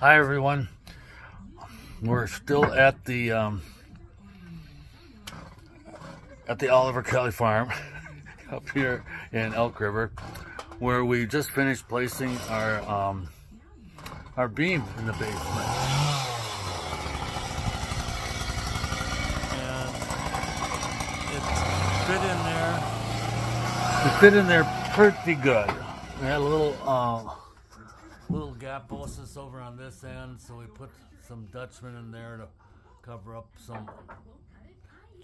Hi everyone. We're still at the Oliver Kelly farm up here in Elk River, where we just finished placing our beam in the basement. And it fit in there. It fit in there pretty good. We had a little gap posts over on this end, so we put some Dutchman in there to cover up some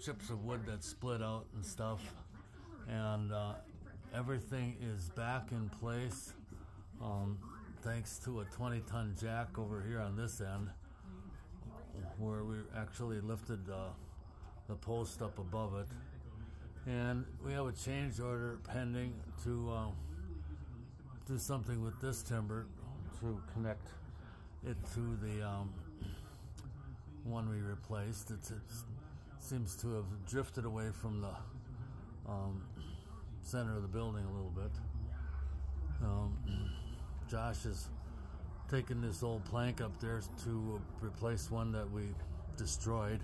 chips of wood that split out and stuff. And everything is back in place, thanks to a 20-ton jack over here on this end, where we actually lifted the post up above it. And we have a change order pending to do something with this timber to connect it to the one we replaced. It seems to have drifted away from the center of the building a little bit. Josh has taken this old plank up there to replace one that we destroyed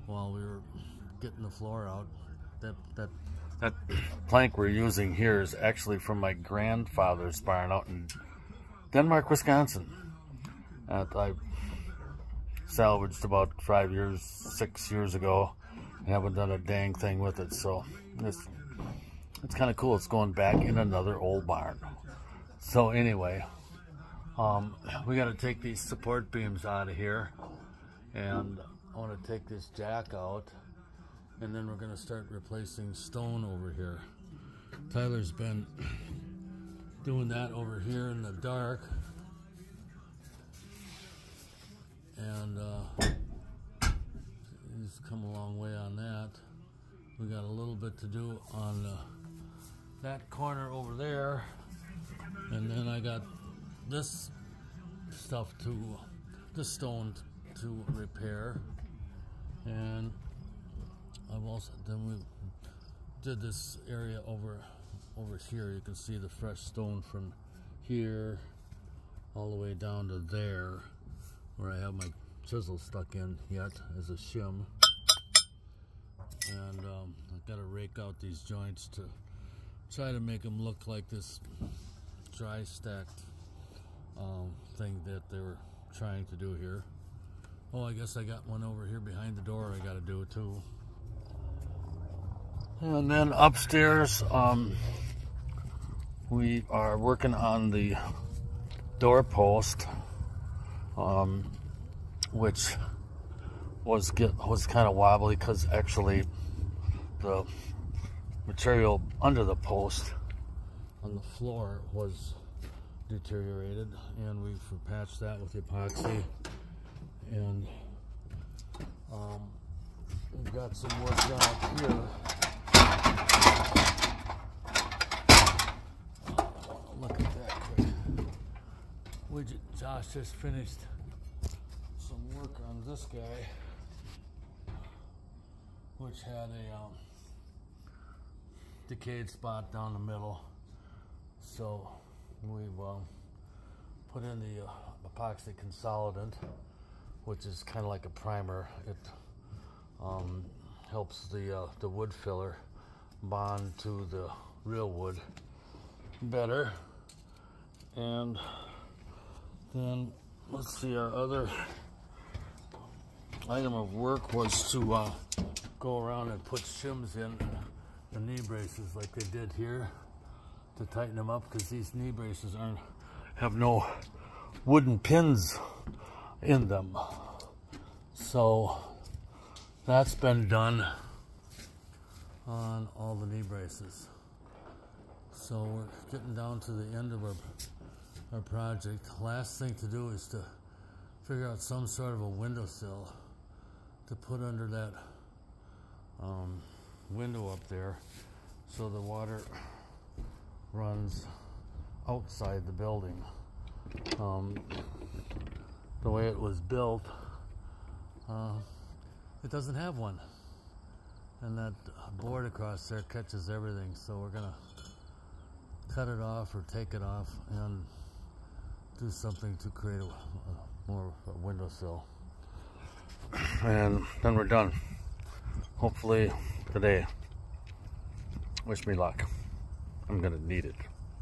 while we were getting the floor out. That plank we're using here is actually from my grandfather's barn out in Denmark, Wisconsin. I salvaged about 6 years ago. I haven't done a dang thing with it, so it's kind of cool. It's going back in another old barn. So anyway, we got to take these support beams out of here, and I want to take this jack out, and then we're going to start replacing stone over here. Tyler's been doing that over here in the dark, and he's come a long way on that. We got a little bit to do on that corner over there, and then I got this stuff this stone to repair, and then we did this area over here. You can see the fresh stone from here all the way down to there, where I have my chisel stuck in yet as a shim. And I've got to rake out these joints to try to make them look like this dry stacked thing that they were trying to do here. Oh, I guess I got one over here behind the door I got to do too. And then upstairs, we are working on the doorpost, which was kind of wobbly because actually the material under the post on the floor was deteriorated, and we've patched that with epoxy. And we've got some work done up here. Look at that quick. Josh just finished some work on this guy, which had a decayed spot down the middle. So we've put in the epoxy consolidant, which is kind of like a primer. It helps the wood filler bond to the real wood better. And then let's see, our other item of work was to go around and put shims in the knee braces like they did here to tighten them up, because these knee braces have no wooden pins in them. So that's been done on all the knee braces. So we're getting down to the end of our project. Last thing to do is to figure out some sort of a windowsill to put under that window up there, so the water runs outside the building. The way it was built, it doesn't have one, and that board across there catches everything, so we're gonna cut it off or take it off and do something to create more windowsill. And then we're done. Hopefully today. Wish me luck. I'm gonna need it.